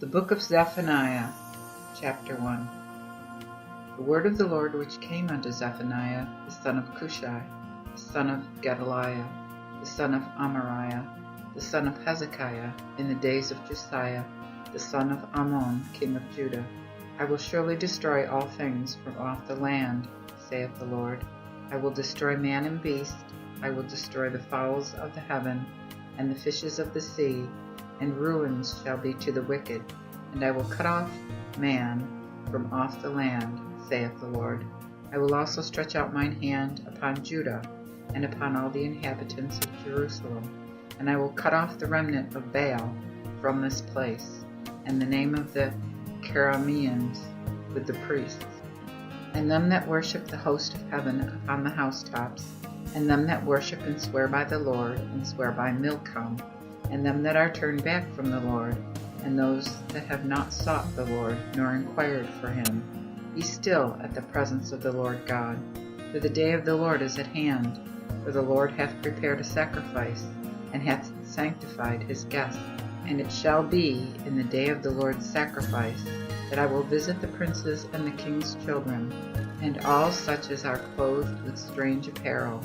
The book of Zephaniah, chapter 1. The word of the Lord which came unto Zephaniah, the son of Cushai, the son of Gedaliah, the son of Amariah, the son of Hezekiah, in the days of Josiah, the son of Ammon, king of Judah. I will surely destroy all things from off the land, saith the Lord. I will destroy man and beast, I will destroy the fowls of the heaven, and the fishes of the sea, and ruins shall be to the wicked, and I will cut off man from off the land, saith the Lord. I will also stretch out mine hand upon Judah, and upon all the inhabitants of Jerusalem, and I will cut off the remnant of Baal from this place, and the name of the Carameans with the priests, and them that worship the host of heaven upon the housetops, and them that worship and swear by the Lord, and swear by Milcom, and them that are turned back from the Lord, and those that have not sought the Lord, nor inquired for him. Be still at the presence of the Lord God, for the day of the Lord is at hand. For the Lord hath prepared a sacrifice, and hath sanctified his guests. And it shall be in the day of the Lord's sacrifice, that I will visit the princes and the king's children, and all such as are clothed with strange apparel.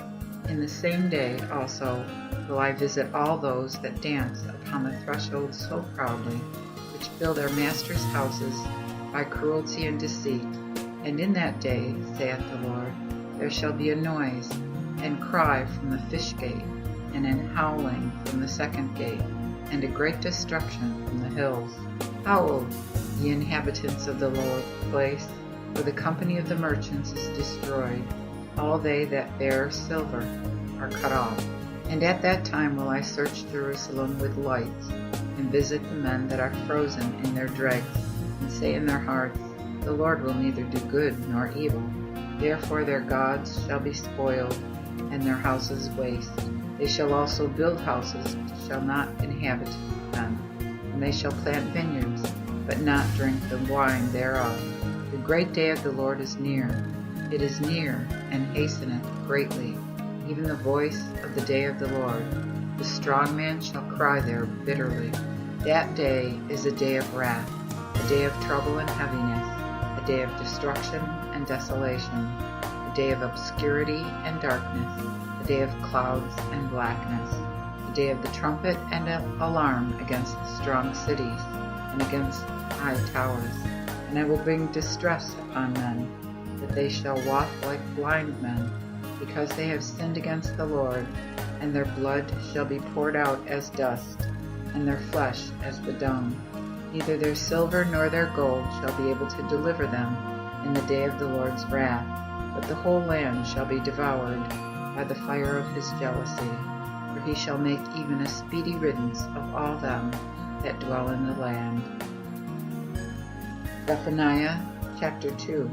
In the same day also will I visit all those that dance upon the threshold so proudly, which build their masters' houses by cruelty and deceit. And in that day, saith the Lord, there shall be a noise, and cry from the fish gate, and an howling from the second gate, and a great destruction from the hills. Howl, ye inhabitants of the lower place, for the company of the merchants is destroyed. All they that bear silver are cut off. And at that time will I search Jerusalem with lights, and visit the men that are frozen in their dregs, and say in their hearts, the Lord will neither do good nor evil. Therefore their gods shall be spoiled, and their houses waste. They shall also build houses, but shall not inhabit them. And they shall plant vineyards, but not drink the wine thereof. The great day of the Lord is near. It is near, and hasteneth greatly, even the voice of the day of the Lord. The strong man shall cry there bitterly. That day is a day of wrath, a day of trouble and heaviness, a day of destruction and desolation, a day of obscurity and darkness, a day of clouds and blackness, a day of the trumpet and alarm against the strong cities and against high towers. And I will bring distress upon men, that they shall walk like blind men, because they have sinned against the Lord, and their blood shall be poured out as dust, and their flesh as the dung. Neither their silver nor their gold shall be able to deliver them in the day of the Lord's wrath, but the whole land shall be devoured by the fire of his jealousy, for he shall make even a speedy riddance of all them that dwell in the land. Zephaniah chapter 2.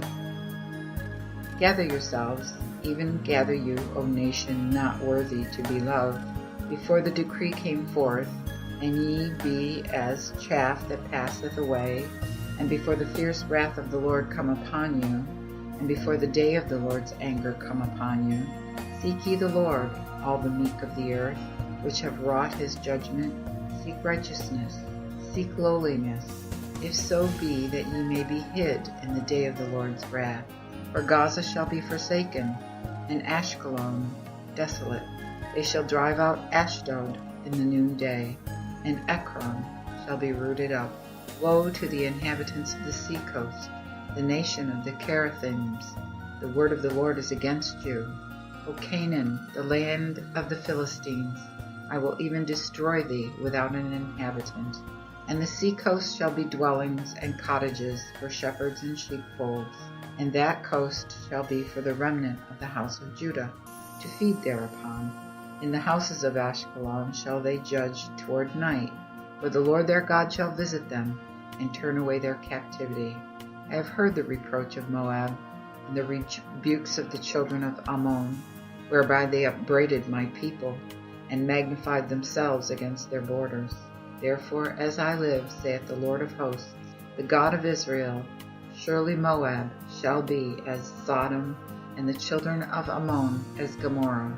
Gather yourselves, even gather you, O nation not worthy to be loved, before the decree came forth, and ye be as chaff that passeth away, and before the fierce wrath of the Lord come upon you, and before the day of the Lord's anger come upon you. Seek ye the Lord, all the meek of the earth, which have wrought his judgment. Seek righteousness, seek lowliness, if so be that ye may be hid in the day of the Lord's wrath. For Gaza shall be forsaken, and Ashkelon desolate. They shall drive out Ashdod in the noonday, and Ekron shall be rooted up. Woe to the inhabitants of the sea coast, the nation of the Cherethims. The word of the Lord is against you. O Canaan, the land of the Philistines, I will even destroy thee without an inhabitant. And the sea coast shall be dwellings and cottages for shepherds and sheepfolds, and that coast shall be for the remnant of the house of Judah, to feed thereupon. In the houses of Ashkelon shall they judge toward night, for the Lord their God shall visit them, and turn away their captivity. I have heard the reproach of Moab, and the rebukes of the children of Ammon, whereby they upbraided my people, and magnified themselves against their borders. Therefore, as I live, saith the Lord of hosts, the God of Israel, surely Moab shall be as Sodom, and the children of Ammon as Gomorrah,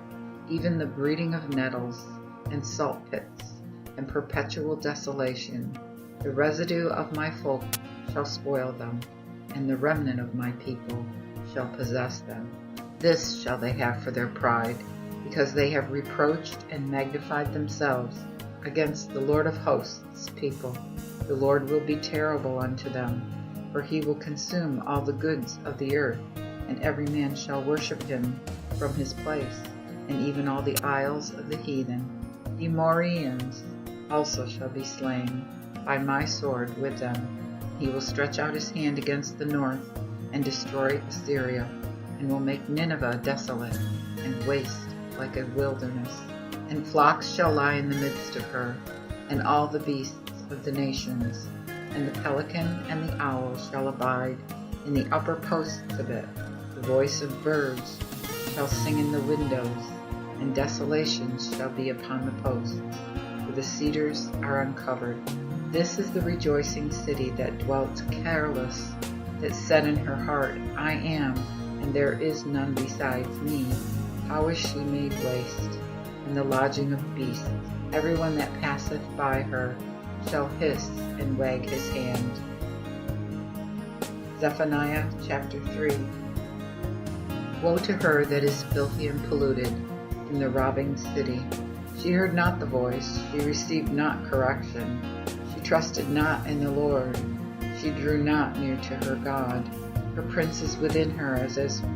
even the breeding of nettles, and salt pits, and perpetual desolation, The residue of my folk shall spoil them, and the remnant of my people shall possess them. This shall they have for their pride, because they have reproached and magnified themselves against the Lord of hosts' people. The Lord will be terrible unto them, for he will consume all the goods of the earth, and every man shall worship him from his place, and even all the isles of the heathen. The Amorians also shall be slain by my sword with them. He will stretch out his hand against the north, and destroy Assyria, and will make Nineveh desolate, and waste like a wilderness. And flocks shall lie in the midst of her, and all the beasts of the nations. And the pelican and the owl shall abide in the upper posts of it. The voice of birds shall sing in the windows, and desolations shall be upon the posts, for the cedars are uncovered. This is the rejoicing city that dwelt careless, that said in her heart, I am, and there is none besides me. How is she made waste? And the lodging of beasts. Everyone that passeth by her shall hiss and wag his hand. Zephaniah chapter 3. Woe to her that is filthy and polluted in the robbing city. She heard not the voice, she received not correction. She trusted not in the Lord, she drew not near to her God. Her princes within her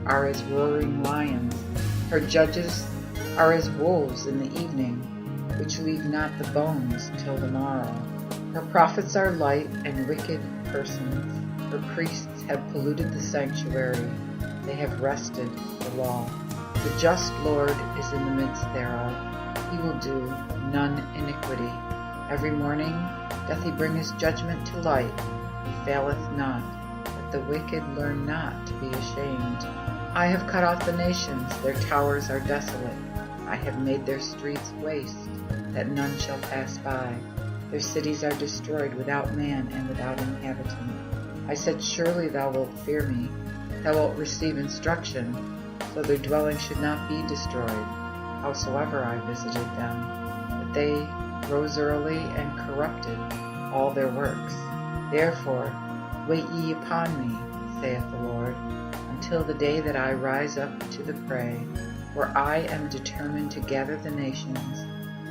are as roaring lions. Her judges are as wolves in the evening, which leave not the bones till the morrow. Her prophets are light and wicked persons. Her priests have polluted the sanctuary. They have wrested the law. The just Lord is in the midst thereof. He will do none iniquity. Every morning doth he bring his judgment to light. He faileth not, that the wicked learn not to be ashamed. I have cut off the nations, their towers are desolate. I have made their streets waste, that none shall pass by. Their cities are destroyed without man and without inhabitant. I said, surely thou wilt fear me. Thou wilt receive instruction, so their dwelling should not be destroyed. Howsoever I visited them, but they rose early and corrupted all their works. Therefore, wait ye upon me, saith the Lord, until the day that I rise up to the prey. For I am determined to gather the nations,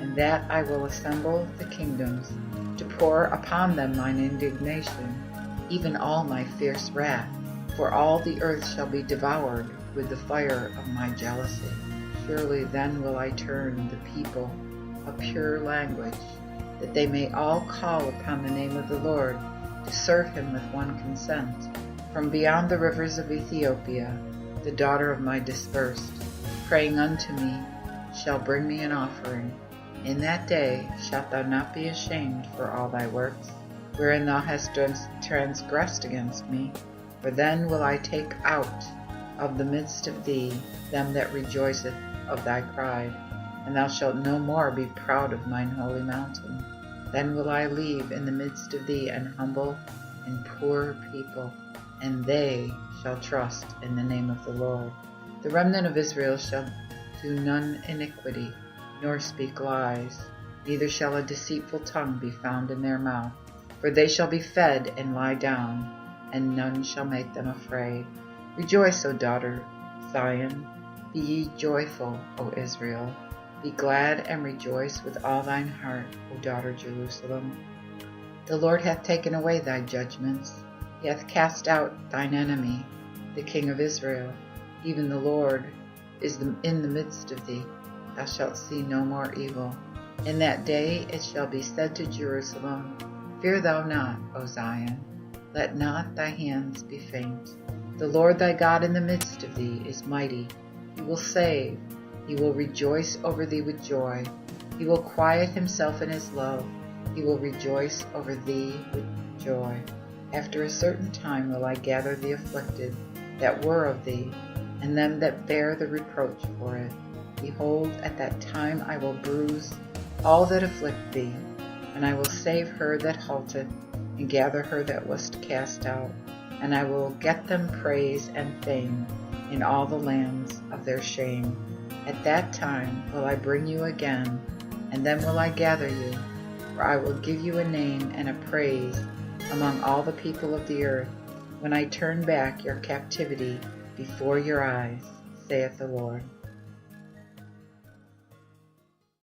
and that I will assemble the kingdoms, to pour upon them mine indignation, even all my fierce wrath. For all the earth shall be devoured with the fire of my jealousy. Surely then will I turn the people a pure language, that they may all call upon the name of the Lord, to serve him with one consent. From beyond the rivers of Ethiopia, the daughter of my dispersed, praying unto me, shall bring me an offering. In that day shalt thou not be ashamed for all thy works, wherein thou hast transgressed against me. For then will I take out of the midst of thee them that rejoiceth of thy pride, and thou shalt no more be proud of mine holy mountain. Then will I leave in the midst of thee an humble and poor people, and they shall trust in the name of the Lord. The remnant of Israel shall do none iniquity, nor speak lies, neither shall a deceitful tongue be found in their mouth. For they shall be fed and lie down, and none shall make them afraid. Rejoice, O daughter Zion, be ye joyful, O Israel. Be glad and rejoice with all thine heart, O daughter Jerusalem. The Lord hath taken away thy judgments. He hath cast out thine enemy, the King of Israel. Even the Lord is in the midst of thee. Thou shalt see no more evil. In that day it shall be said to Jerusalem, Fear thou not, O Zion. Let not thy hands be faint. The Lord thy God in the midst of thee is mighty. He will save. He will rejoice over thee with joy. He will quiet himself in his love. He will rejoice over thee with joy. After a certain time will I gather the afflicted that were of thee, and them that bear the reproach for it. Behold, at that time I will bruise all that afflict thee, and I will save her that halteth, and gather her that was cast out, and I will get them praise and fame in all the lands of their shame. At that time will I bring you again, and then will I gather you, For I will give you a name and a praise among all the people of the earth, when I turn back your captivity before your eyes, saith the Lord.